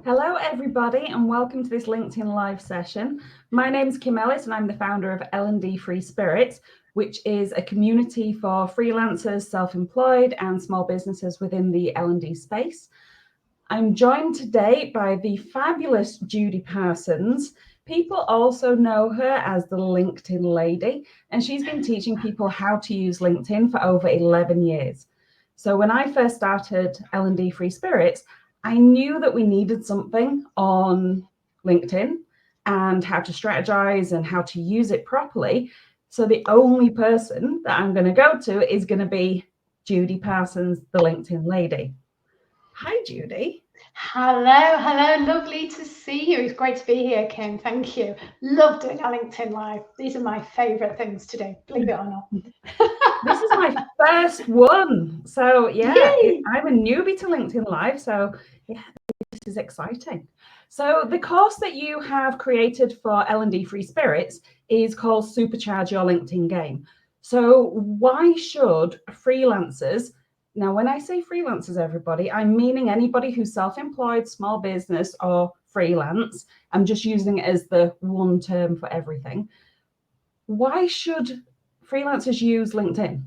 Hello, everybody, and welcome to this LinkedIn Live session. My name is Kim Ellis, and I'm the founder of L&D Free Spirits, which is a community for freelancers, self-employed, and small businesses within the L&D space. I'm joined today by the fabulous Judy Parsons. People also know her as the LinkedIn Lady, and she's been teaching people how to use LinkedIn for over 11 years. So when I first started L&D Free Spirits, I knew that we needed something on LinkedIn and how to strategize and how to use it properly. So the only person that I'm going to go to is going to be Judy Parsons, the LinkedIn Lady. Hi, Judy. Hello, lovely to see you. It's great to be here, Kim. Thank you. Love doing our LinkedIn Live. These are my favourite things to do, believe it or not. This is my first one. So yeah, I'm a newbie to LinkedIn Live. So yeah, this is exciting. So the course that you have created for L&D Free Spirits is called Supercharge Your LinkedIn Game. So why should freelancers, now when I say freelancers, everybody, I'm meaning anybody who's self-employed, small business, or freelance. I'm just using it as the one term for everything. Why should freelancers use LinkedIn?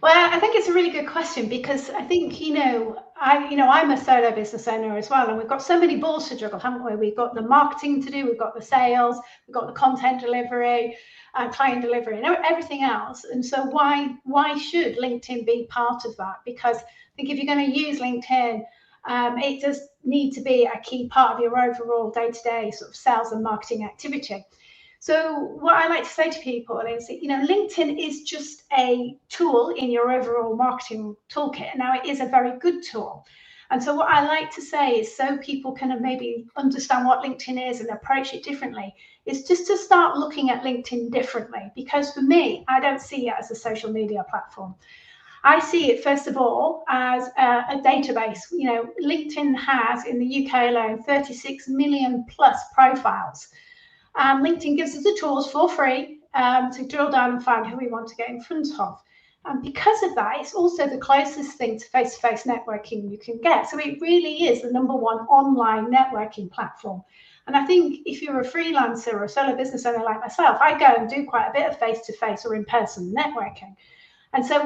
Well, I think it's a really good question because I think, I'm a solo business owner as well, and we've got so many balls to juggle, haven't we? We've got the marketing to do, we've got the sales, we've got the content delivery, client delivery, and everything else. And so why should LinkedIn be part of that? Because I think if you're going to use LinkedIn, it does need to be a key part of your overall day-to-day sort of sales and marketing activity. So what I like to say to people is, LinkedIn is just a tool in your overall marketing toolkit. Now, it is a very good tool. And so what I like to say is, so people can maybe understand what LinkedIn is and approach it differently, is just to start looking at LinkedIn differently. Because for me, I don't see it as a social media platform. I see it, first of all, as a database. LinkedIn has, in the UK alone, 36 million plus profiles. LinkedIn gives us the tools for free to drill down and find who we want to get in front of. And because of that, it's also the closest thing to face-to-face networking you can get. So it really is the #1 online networking platform. And I think if you're a freelancer or a solo business owner like myself, I go and do quite a bit of face-to-face or in-person networking. And so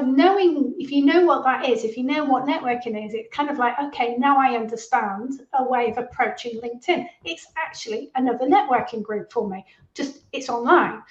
if you know what that is, if you know what networking is, it's kind of like, okay, now I understand a way of approaching LinkedIn. It's actually another networking group for me, just it's online.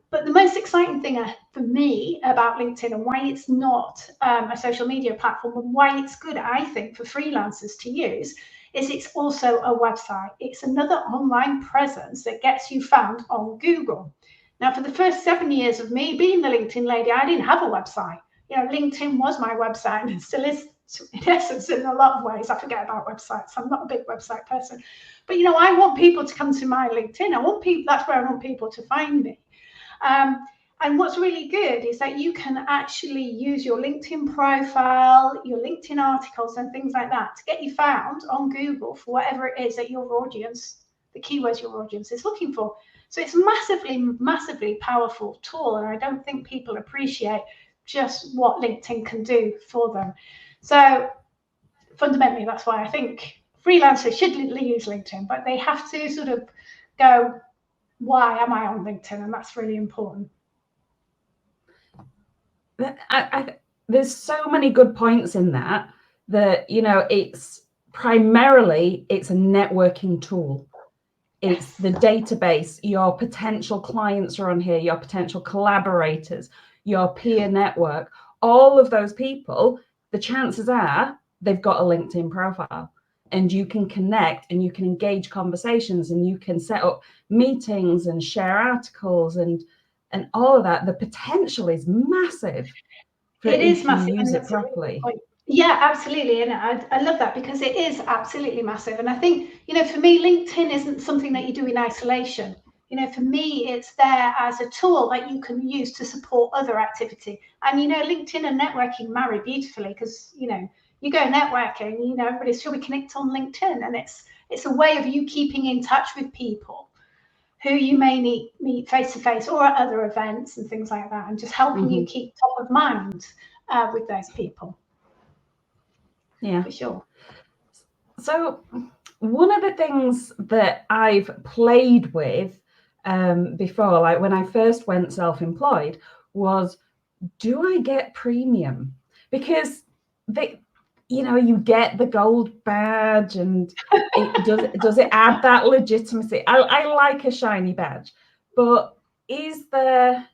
But the most exciting thing for me about LinkedIn and why it's not a social media platform and why it's good, I think, for freelancers to use is it's also a website. It's another online presence that gets you found on Google. Now, for the first 7 years of me being the LinkedIn Lady, I didn't have a website. LinkedIn was my website, and it still is, in essence, in a lot of ways. I forget about websites. I'm not a big website person. But, I want people to come to my LinkedIn. That's where I want people to find me. And what's really good is that you can actually use your LinkedIn profile, your LinkedIn articles, and things like that to get you found on Google for whatever it is that your audience, the keywords your audience is looking for. So it's massively powerful tool, and I don't think people appreciate just what LinkedIn can do for them. So fundamentally, that's why I think freelancers should use LinkedIn, but they have to sort of go, why am I on LinkedIn? And that's really important. There's so many good points in that it's primarily a networking tool. It's the database. Your potential clients are on here, your potential collaborators, your peer network. All of those people, the chances are they've got a LinkedIn profile, and you can connect and you can engage conversations and you can set up meetings and share articles and all of that. The potential is massive. It is massive. Use it properly. Yeah, absolutely. And I love that because it is absolutely massive. And I think, for me, LinkedIn isn't something that you do in isolation. For me, it's there as a tool that you can use to support other activity. And, LinkedIn and networking marry beautifully because, you go networking, everybody's sure we connect on LinkedIn. And it's a way of you keeping in touch with people who you may meet face-to-face or at other events and things like that, and just helping you keep top of mind with those people. Yeah, for sure. So one of the things that I've played with before, like when I first went self-employed, was, do I get premium? Because you get the gold badge, and does it add that legitimacy? I like a shiny badge, but is there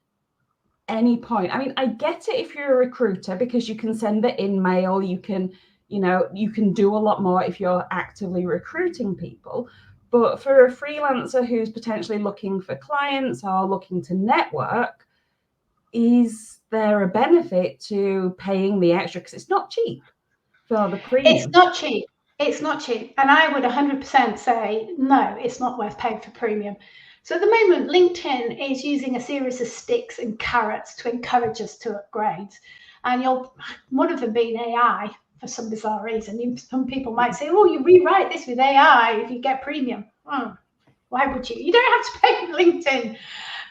any point? I mean, I get it if you're a recruiter, because you can send it in mail, you can do a lot more if you're actively recruiting people. But for a freelancer who's potentially looking for clients or looking to network, is there a benefit to paying the extra? Because it's not cheap for the premium. It's not cheap. It's not cheap. And I would 100% say, no, it's not worth paying for premium. So at the moment, LinkedIn is using a series of sticks and carrots to encourage us to upgrade. And one of them being AI, for some bizarre reason. Some people might say, oh, you rewrite this with AI if you get premium. Oh, why would you? You don't have to pay LinkedIn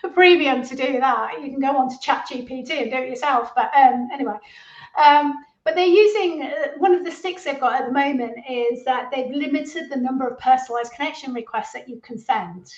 for premium to do that. You can go on to ChatGPT and do it yourself. But anyway. But they're using, one of the sticks they've got at the moment is that they've limited the number of personalized connection requests that you can send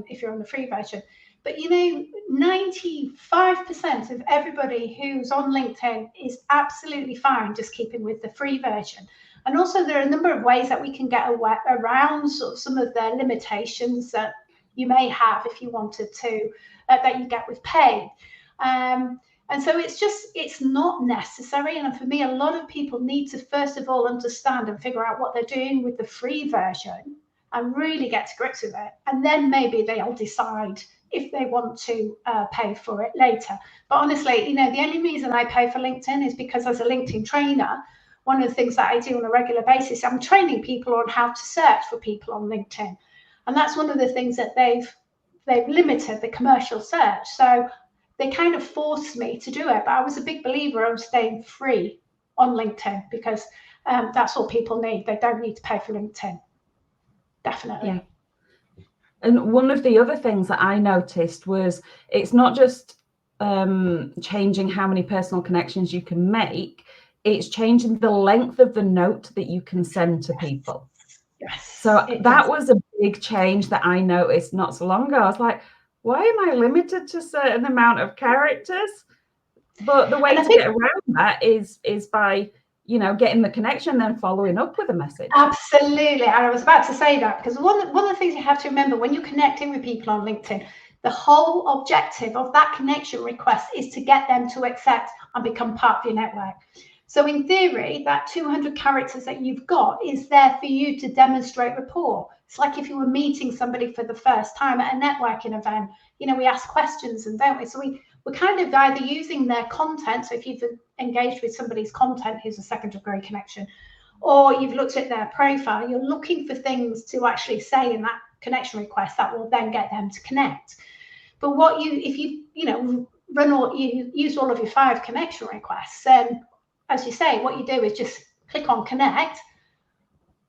if you're on the free version. But 95% of everybody who's on LinkedIn is absolutely fine just keeping with the free version. And also there are a number of ways that we can get around sort of some of the limitations that you may have if you wanted to, that you get with paid. And so it's not necessary. And for me, a lot of people need to, first of all, understand and figure out what they're doing with the free version and really get to grips with it. And then maybe they'll decide if they want to pay for it later. But honestly, the only reason I pay for LinkedIn is because as a LinkedIn trainer, one of the things that I do on a regular basis, I'm training people on how to search for people on LinkedIn. And that's one of the things that they've limited, the commercial search. So they kind of forced me to do it, but I was a big believer of staying free on LinkedIn because that's what people need. They don't need to pay for LinkedIn. Definitely. Yeah. And one of the other things that I noticed was it's not just changing how many personal connections you can make, it's changing the length of the note that you can send to people. Yes. So that was a big change that I noticed not so long ago. I was like, why am I limited to a certain amount of characters? But the way to get around that is by, getting the connection, then following up with a message. Absolutely. And I was about to say that because one of the things you have to remember when you're connecting with people on LinkedIn, the whole objective of that connection request is to get them to accept and become part of your network. So in theory, that 200 characters that you've got is there for you to demonstrate rapport. It's like if you were meeting somebody for the first time at a networking event, we ask questions and don't we? So we're kind of either using their content. So if you've engaged with somebody's content, here's a second degree connection, or you've looked at their profile, you're looking for things to actually say in that connection request that will then get them to connect. But if you use all of your 5 connection requests, then as you say, what you do is just click on connect.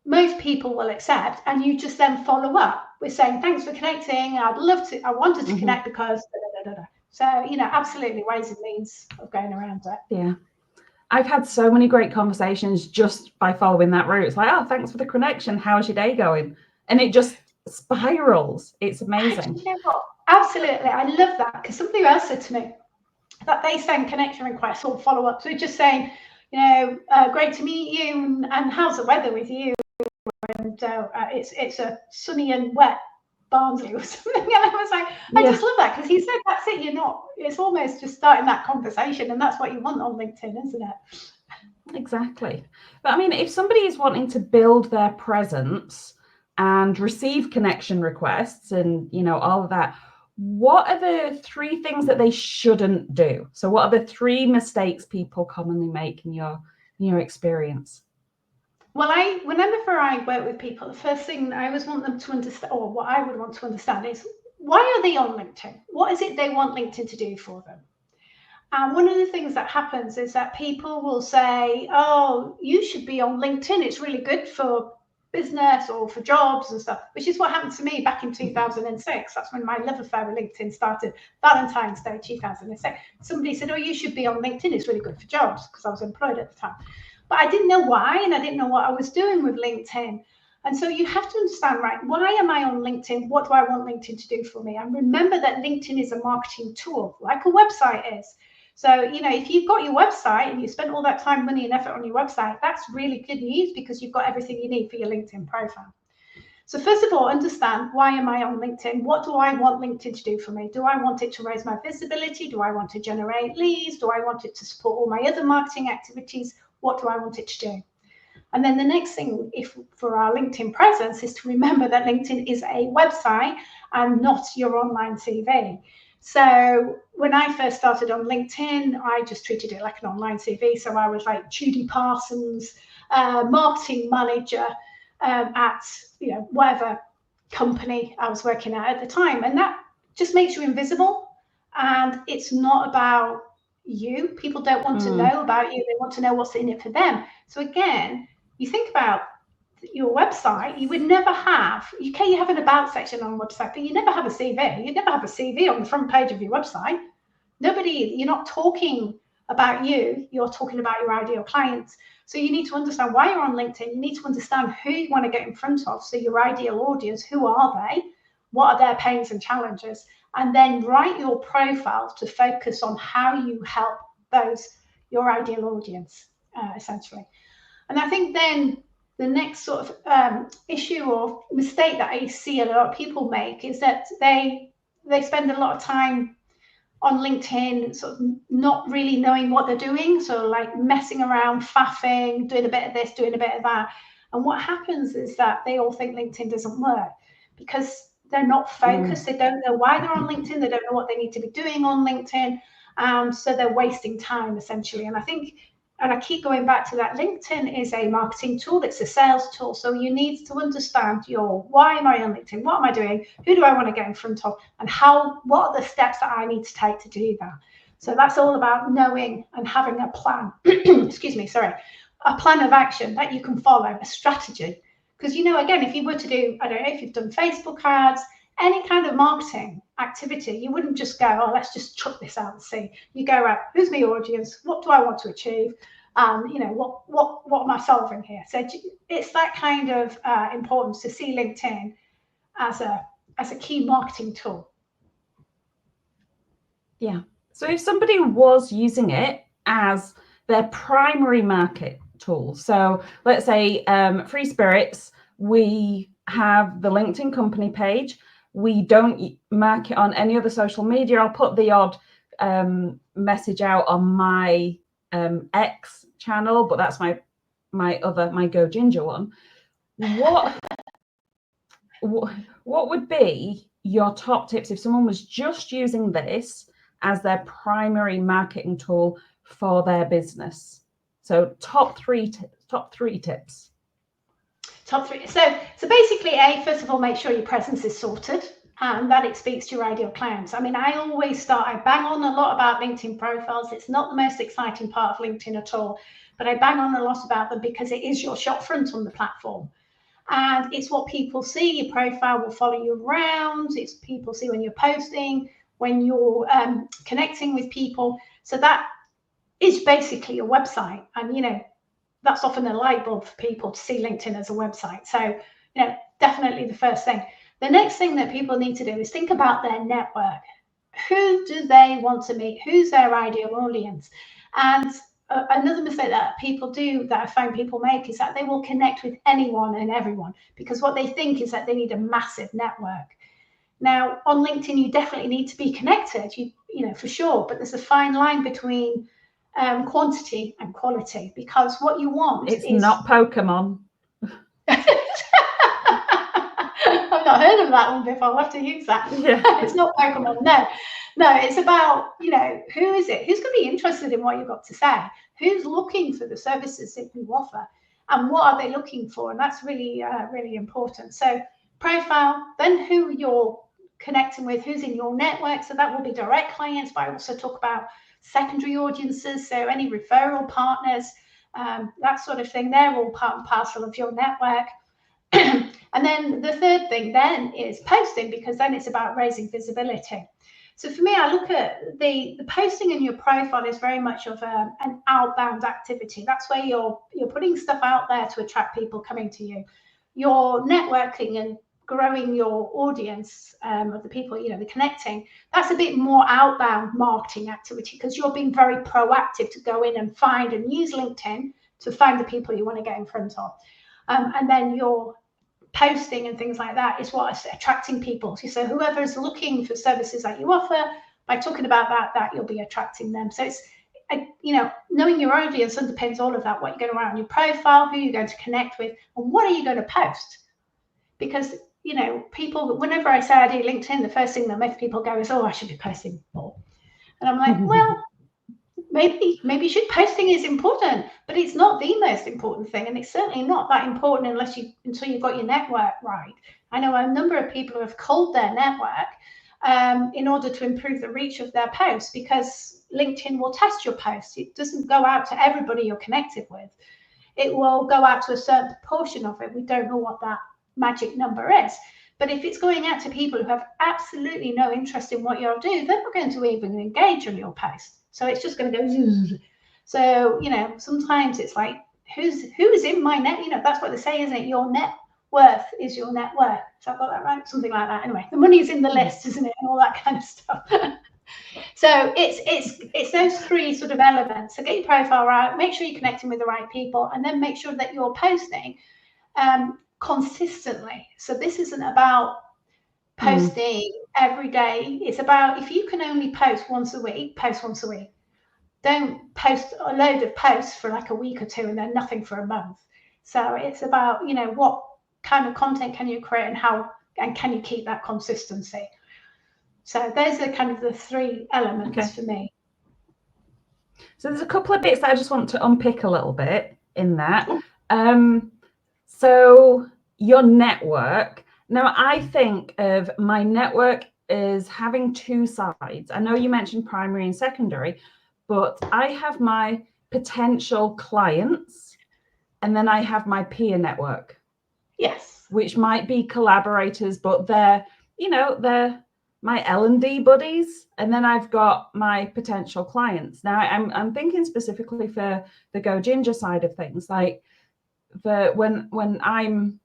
Most people will accept, and you just then follow up with saying, thanks for connecting. I wanted to connect because So, absolutely ways and means of going around it. Yeah. I've had so many great conversations just by following that route. It's like, oh, thanks for the connection. How's your day going? And it just spirals. It's amazing. You know what? Absolutely. I love that because somebody else said to me that they send connection requests or follow-ups. We're just saying, great to meet you and how's the weather with you? And it's a sunny and wet Barnsley or something. And I was like, I just love that because he said that's it. It's almost just starting that conversation, and that's what you want on LinkedIn, isn't it? Exactly. But I mean, if somebody is wanting to build their presence and receive connection requests and, all of that, what are the 3 things that they shouldn't do? So what are the 3 mistakes people commonly make in your experience? Well, whenever I work with people, the first thing I always want them to understand, or what I would want to understand, is why are they on LinkedIn? What is it they want LinkedIn to do for them? And one of the things that happens is that people will say, oh, you should be on LinkedIn. It's really good for business or for jobs and stuff, which is what happened to me back in 2006. That's when my love affair with LinkedIn started, Valentine's Day 2006. Somebody said, oh, you should be on LinkedIn. It's really good for jobs because I was employed at the time. but I didn't know why, and I didn't know what I was doing with LinkedIn. And so you have to understand, right, why am I on LinkedIn? What do I want LinkedIn to do for me? And remember that LinkedIn is a marketing tool, like a website is. So, if you've got your website and you spent all that time, money, and effort on your website, that's really good news because you've got everything you need for your LinkedIn profile. So first of all, understand, why am I on LinkedIn? What do I want LinkedIn to do for me? Do I want it to raise my visibility? Do I want to generate leads? Do I want it to support all my other marketing activities? What do I want it to do? And then the next thing, if for our LinkedIn presence, is to remember that LinkedIn is a website and not your online CV. So when I first started on LinkedIn, I just treated it like an online CV. So I was like Judy Parsons, marketing manager at whatever company I was working at the time. And that just makes you invisible. And it's not about you. People don't want to know about you. They want to know what's in it for them. So again, you think about your website, you would never have, you have an about section on a website, but you never have a CV. You never have a CV on the front page of your website. You're not talking about you, you're talking about your ideal clients. So you need to understand why you're on LinkedIn. You need to understand who you want to get in front of. So your ideal audience, who are they? What are their pains and challenges? And then write your profile to focus on how you help your ideal audience, essentially. And I think then the next sort of issue or mistake that I see a lot of people make is that they spend a lot of time on LinkedIn sort of not really knowing what they're doing. So like messing around, faffing, doing a bit of this, doing a bit of that. And what happens is that they all think LinkedIn doesn't work because they're not focused. They don't know why they're on LinkedIn. They don't know what they need to be doing on LinkedIn. So they're wasting time, essentially. And I keep going back to that. LinkedIn is a marketing tool. It's a sales tool. So you need to understand why am I on LinkedIn? What am I doing? Who do I want to get in front of? And what are the steps that I need to take to do that? So that's all about knowing and having a plan. Excuse me, sorry. A plan of action that you can follow, a strategy. Because, again, if you were to do, I don't know, if you've done Facebook ads, any kind of marketing activity, you wouldn't just go, oh, let's just chuck this out and see. You go, right, who's my audience? What do I want to achieve? What am I solving here? So it's that kind of importance to see LinkedIn as a key marketing tool. Yeah. So if somebody was using it as their primary market tool, so let's say Free Spirits, we have the LinkedIn company page. We don't market on any other social media. I'll put the odd message out on my X channel, but that's my Go Ginger one. What would be your top tips if someone was just using this as their primary marketing tool for their business? So top three tips. Top three. So basically, first of all, make sure your presence is sorted and that it speaks to your ideal clients. I mean, I bang on a lot about LinkedIn profiles. It's not the most exciting part of LinkedIn at all, but I bang on a lot about them because it is your shop front on the platform. And it's what people see. Your profile will follow you around. It's people see when you're posting, when you're connecting with people. So that is basically your website. And, that's often a light bulb for people to see LinkedIn as a website. So, definitely the first thing. The next thing that people need to do is think about their network. Who do they want to meet? Who's their ideal audience? And another mistake that people do, that I find people make, is that they will connect with anyone and everyone because what they think is that they need a massive network. Now, on LinkedIn, you definitely need to be connected, for sure, but there's a fine line between quantity and quality, because what you want is not Pokemon. I've not heard of that one before. I'll have to use that. Yeah. It's not Pokemon. No, it's about, who is it? Who's going to be interested in what you've got to say? Who's looking for the services that you offer? And what are they looking for? And that's really, really important. So profile, then who you're connecting with, who's in your network. So that will be direct clients, but I also talk about secondary audiences. So any referral partners, that sort of thing, they're all part and parcel of your network. And then the third thing then is posting, because then it's about raising visibility. So for me, I look at the posting in your profile is very much of an outbound activity. That's where you're putting stuff out there to attract people coming to you. You're networking and growing your audience of the people, the connecting. That's a bit more outbound marketing activity because you're being very proactive to go in and find and use LinkedIn to find the people you want to get in front of. And then your posting and things like that is what is attracting people. So whoever is looking for services that you offer, by talking about that you'll be attracting them. So it's, knowing your audience underpins all of that, what you're going to write on your profile, who you're going to connect with, and what are you going to post. Because, people, whenever I say I do LinkedIn, the first thing that most people go is, oh, I should be posting more. And I'm like, well, maybe posting is important, but it's not the most important thing, and it's certainly not that important until you've got your network right. I know a number of people who have culled their network in order to improve the reach of their posts, because LinkedIn will test your posts. It doesn't go out to everybody you're connected with. It will go out to a certain proportion of it. We don't know what that magic number is. But if it's going out to people who have absolutely no interest in what you'll do, they're not going to even engage on your post. So it's just going to go zzz. So, sometimes it's like, who's in my net? That's what they say, isn't it? Your net worth is your net worth. So I've got that right? Something like that. Anyway, the money's in the list, isn't it? And all that kind of stuff. So it's those three sort of elements. So get your profile right, make sure you're connecting with the right people, and then make sure that you're posting consistently. So this isn't about posting every day. It's about, if you can only post once a week, post once a week. Don't post a load of posts for like a week or two and then nothing for a month. So it's about, what kind of content can you create and can you keep that consistency? So those are kind of the three elements for me. So there's a couple of bits that I just want to unpick a little bit in that. So your network. Now, I think of my network as having two sides. I know you mentioned primary and secondary, but I have my potential clients, and then I have my peer network. Yes. Which might be collaborators, but they're my L&D buddies, and then I've got my potential clients. Now, I'm thinking specifically for the Go Ginger side of things, like when I'm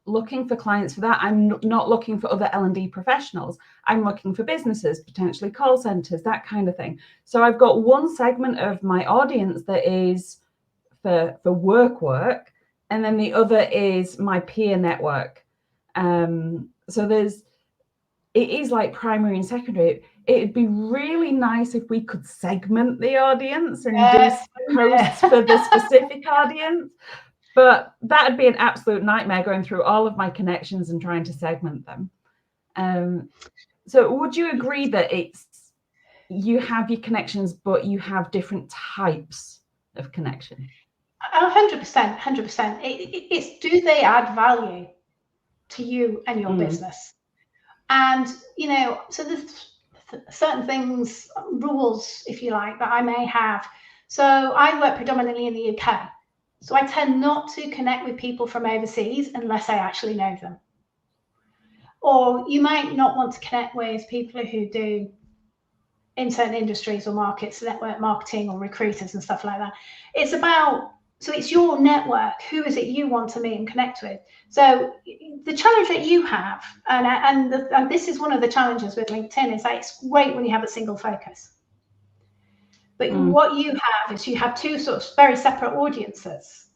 looking for clients for that, I'm not looking for other L&D professionals. I'm looking for businesses, potentially call centers, that kind of thing. So I've got one segment of my audience that is for work, and then the other is my peer network. So it is like primary and secondary. It'd be really nice if we could segment the audience and do posts for the specific audience. But that'd be an absolute nightmare, going through all of my connections and trying to segment them. So would you agree that you have your connections, but you have different types of connection? 100%. It's, do they add value to you and your business? And, so there's certain things, rules, if you like, that I may have. So I work predominantly in the UK. So I tend not to connect with people from overseas unless I actually know them. Or you might not want to connect with people who do in certain industries or markets, network marketing or recruiters and stuff like that. So it's your network. Who is it you want to meet and connect with? So the challenge that you have, and this is one of the challenges with LinkedIn, is that it's great when you have a single focus. But what you have is you have two sort of very separate audiences.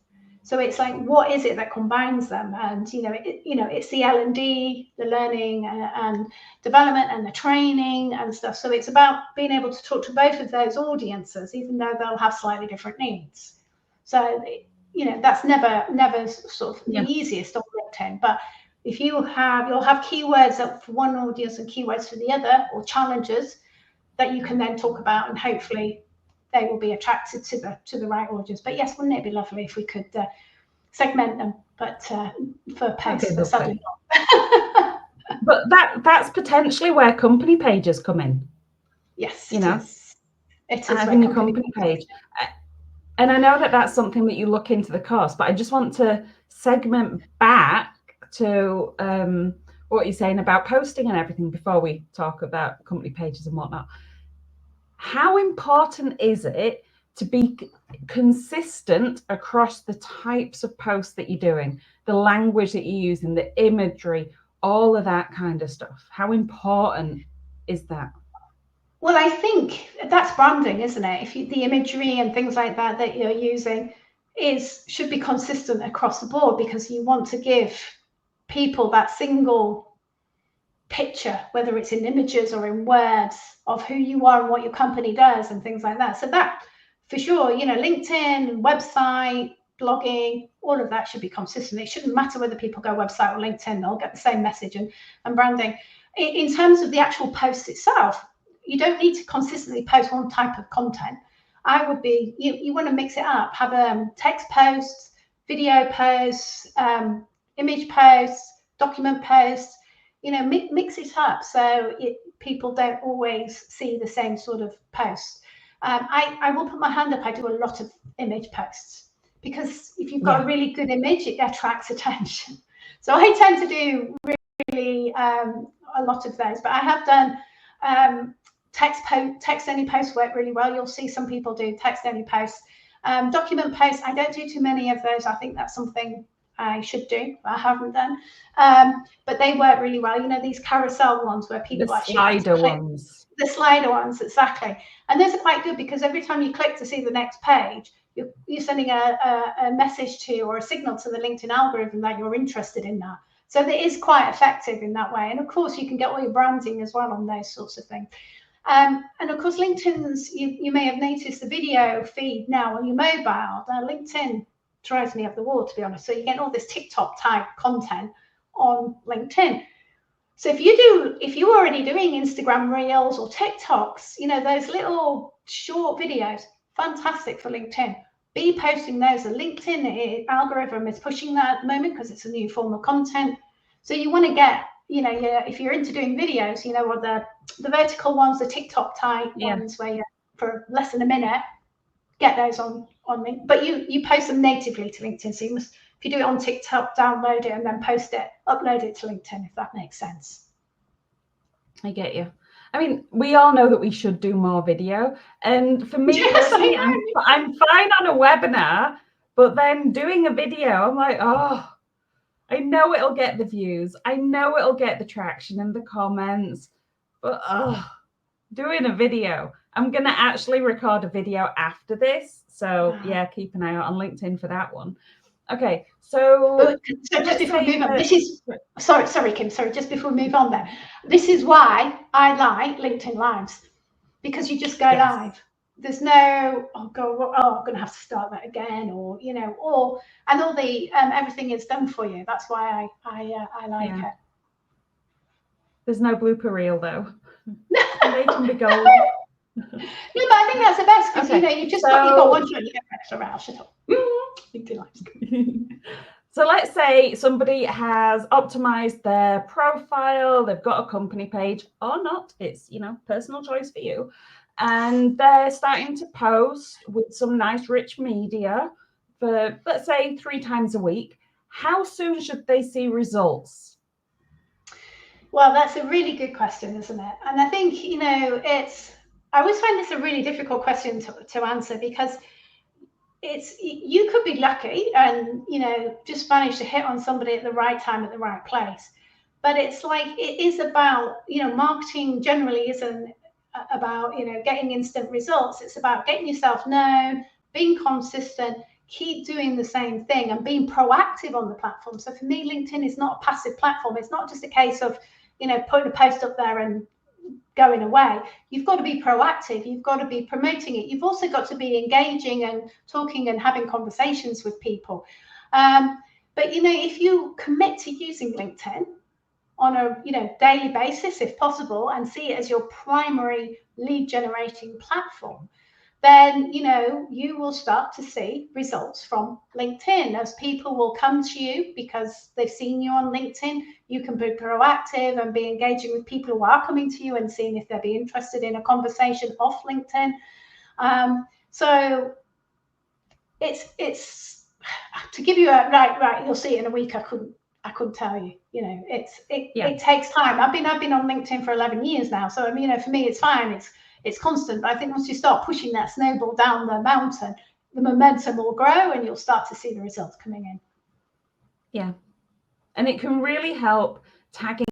So it's like, what is it that combines them? And it's the L&D, the learning and development, and the training and stuff. So it's about being able to talk to both of those audiences, even though they'll have slightly different needs. So that's never sort of the easiest on LinkedIn. But if you'll have keywords up for one audience and keywords for the other, or challenges that you can then talk about, and hopefully they will be attracted to the right audience. But yes, wouldn't it be lovely if we could segment them, but for posts, but sadly not. But that's potentially where company pages come in. Yes, it is having a company page. And I know that that's something that you look into the course, but I just want to segment back to what you're saying about posting and everything before we talk about company pages and whatnot. How important is it to be consistent across the types of posts that you're doing, the language that you're using, the imagery, all of that kind of stuff? How important is that? Well, I think that's branding, isn't it? If you, the imagery and things like that that you're using should be consistent across the board, because you want to give people that single picture, whether it's in images or in words, of who you are and what your company does and things like that. So that, for sure, LinkedIn, website, blogging, all of that should be consistent. It shouldn't matter whether people go website or LinkedIn, they'll get the same message and branding. In terms of the actual post itself, you don't need to consistently post one type of content. I would be, you want to mix it up, have text posts, video posts, image posts, document posts, mix it up so people don't always see the same sort of posts. I will put my hand up, I do a lot of image posts, because if you've got a really good image, it attracts attention. So I tend to do really a lot of those, but I have done text only posts work really well. You'll see some people do text only posts. Document posts, I don't do too many of those. I think that's something I should do, but I haven't done. But they work really well. These carousel ones where people actually slider ones. The slider ones, exactly. And those are quite good, because every time you click to see the next page, you're sending a message to, or a signal to, the LinkedIn algorithm that you're interested in that. So it is quite effective in that way. And of course, you can get all your branding as well on those sorts of things. And of course, LinkedIn's, you may have noticed the video feed now on your mobile. LinkedIn drives me up the wall, to be honest. So you get all this TikTok type content on LinkedIn. So if you're already doing Instagram Reels or TikToks, those little short videos, fantastic for LinkedIn. Be posting those. The LinkedIn algorithm is pushing that at the moment because it's a new form of content. So you want to get, if you're into doing videos, or the vertical ones, the TikTok type ones where you, for less than a minute, get those on LinkedIn. But you post them natively to LinkedIn. So you must, if you do it on TikTok, download it and then post it, upload it to LinkedIn, if that makes sense. I get you. I mean, we all know that we should do more video. And for me personally, I'm fine on a webinar, but then doing a video, I'm like, oh, I know it'll get the views. I know it'll get the traction and the comments, but doing a video, I'm going to actually record a video after this. So yeah, keep an eye out on LinkedIn for that one. Okay, so just before we move on, this is, sorry, Kim, just before we move on there, this is why I like LinkedIn Lives, because you just go live. There's no, I'm going to have to start that again, or, and all the, everything is done for you. That's why I like it. There's no blooper reel though. They can be gold. No, but I think that's the best, because you've got one shot, you get extra round. Shut up. So let's say somebody has optimized their profile, they've got a company page or not, it's personal choice for you, and they're starting to post with some nice rich media for, let's say, 3 times a week. How soon should they see results? Well, that's a really good question, isn't it? And I think I always find this a really difficult question to answer, because you could be lucky and just manage to hit on somebody at the right time at the right place, but it's like, it is about marketing generally isn't about getting instant results. It's about getting yourself known, being consistent, keep doing the same thing, and being proactive on the platform. So for me, LinkedIn is not a passive platform. It's not just a case of putting a post up there and going away. You've got to be proactive. You've got to be promoting it. You've also got to be engaging and talking and having conversations with people. But if you commit to using LinkedIn on a daily basis, if possible, and see it as your primary lead generating platform, then you will start to see results from LinkedIn, as people will come to you because they've seen you on LinkedIn. You can be proactive and be engaging with people who are coming to you and seeing if they'd be interested in a conversation off LinkedIn. So it's to give you a right, you'll see it in a week. I couldn't I couldn't tell you. You know, it takes time. I've been on LinkedIn for 11 years now, so I mean, you know, for me, it's fine. It's constant. But I think once you start pushing that snowball down the mountain, the momentum will grow, and you'll start to see the results coming in. Yeah, and it can really help tagging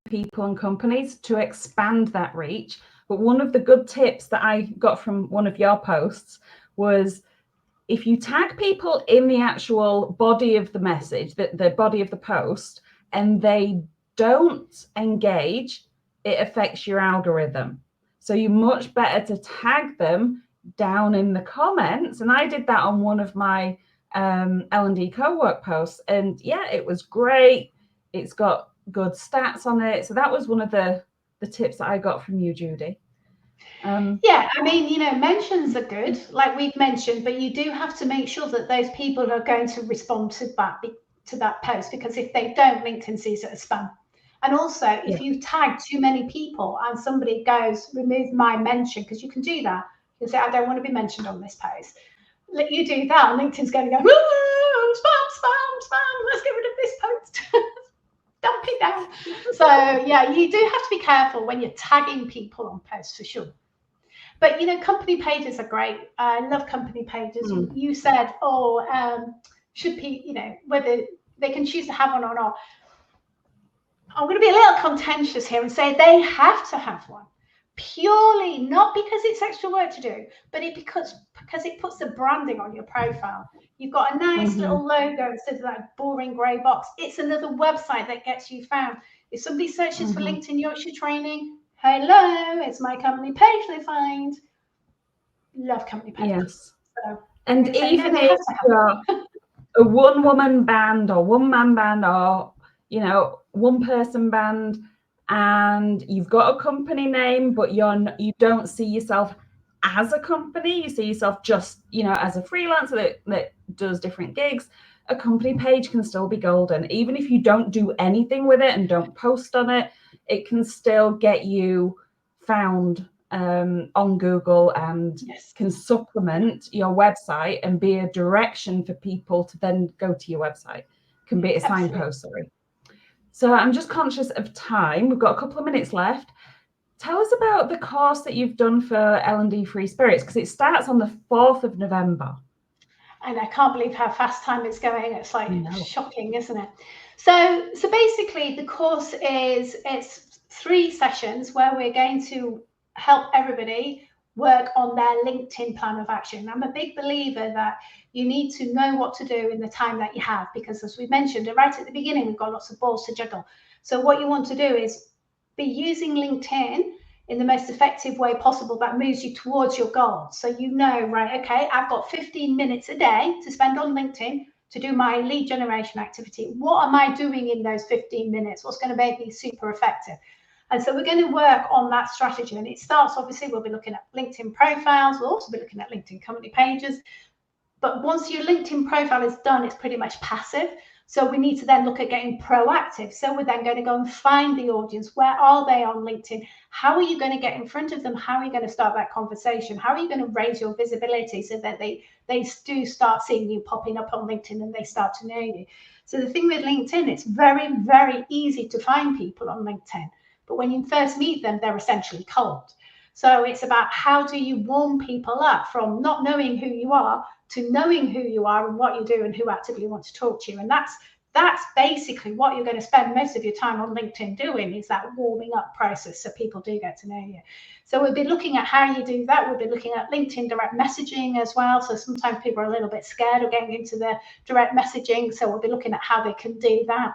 people and companies to expand that reach. But one of the good tips that I got from one of your posts was, if you tag people in the actual body of the message, the body of the post, and they don't engage, it affects your algorithm. So you're much better to tag them down in the comments. And I did that on one of my L&D co-work posts. And yeah, it was great. It's got good stats on it. So that was one of the tips that I got from you, Judy. Yeah, I mean, you know, mentions are good, like we've mentioned, but you do have to make sure that those people are going to respond to that post, because if they don't, LinkedIn sees it as spam. And also, if you tag too many people and somebody goes, remove my mention, because you can do that. You can say, I don't want to be mentioned on this post. Let you do that, and LinkedIn's going to go, spam, let's get rid of this post. Dump it down. So yeah, you do have to be careful when you're tagging people on posts, for sure. But, you know, company pages are great. I love company pages. You said, should people, you know, whether they can choose to have one or not. I'm going to be a little contentious here and say they have to have one. Purely not because it's extra work to do, but because it puts the branding on your profile. You've got a nice little logo instead of that boring grey box. It's another website that gets you found. If somebody searches for LinkedIn Yorkshire training, hello, it's my company page they find. Love company pages. Yes. So, and even if you're a one-woman band or one-man band, or, you know, one-person band, and you've got a company name, but you don't see yourself as a company, you see yourself just, you know, as a freelancer that does different gigs, a company page can still be golden. Even if you don't do anything with it and don't post on it, it can still get you found on Google, and can supplement your website and be a direction for people to then go to your website. Can be a signpost, sorry. So I'm just conscious of time. We've got a couple of minutes left. Tell us about the course that you've done for L&D Free Spirits, because it starts on the 4th of November. And I can't believe how fast time is going. It's like shocking, isn't it? So basically the course it's 3 sessions where we're going to help everybody work on their LinkedIn plan of action. I'm a big believer that you need to know what to do in the time that you have, because as we mentioned right at the beginning, we've got lots of balls to juggle. So what you want to do is be using LinkedIn in the most effective way possible that moves you towards your goal. So you know, right, okay, I've got 15 minutes a day to spend on LinkedIn to do my lead generation activity. What am I doing in those 15 minutes? What's going to make me super effective? And so we're going to work on that strategy. And it starts, obviously, we'll be looking at LinkedIn profiles. We'll also be looking at LinkedIn company pages. But once your LinkedIn profile is done, it's pretty much passive. So we need to then look at getting proactive. So we're then going to go and find the audience. Where are they on LinkedIn? How are you going to get in front of them? How are you going to start that conversation? How are you going to raise your visibility so that they do start seeing you popping up on LinkedIn and they start to know you? So the thing with LinkedIn, it's very, very easy to find people on LinkedIn. But when you first meet them, they're essentially cold. So it's about how do you warm people up from not knowing who you are to knowing who you are and what you do and who actively want to talk to you. And that's basically what you're going to spend most of your time on LinkedIn doing, is that warming up process so people do get to know you. So we'll be looking at how you do that. We'll be looking at LinkedIn direct messaging as well. So sometimes people are a little bit scared of getting into the direct messaging. So we'll be looking at how they can do that.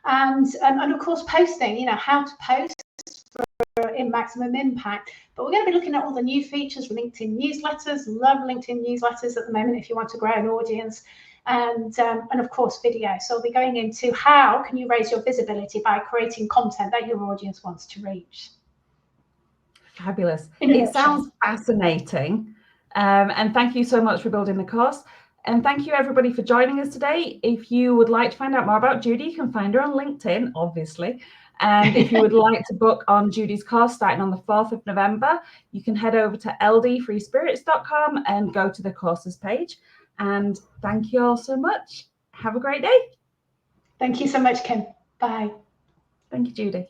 And of course, posting, you know, how to post in maximum impact. But we're going to be looking at all the new features, LinkedIn newsletters. Love LinkedIn newsletters at the moment if you want to grow an audience, and of course video. So we'll be going into how can you raise your visibility by creating content that your audience wants to reach. Fabulous. It sounds fascinating, and thank you so much for building the course. And thank you everybody for joining us today. If you would like to find out more about Judy, you can find her on LinkedIn, obviously. And if you would like to book on Judy's course starting on the 4th of November, you can head over to ldfreespirits.com and go to the courses page. And thank you all so much. Have a great day. Thank you so much, Kim. Bye. Thank you, Judy.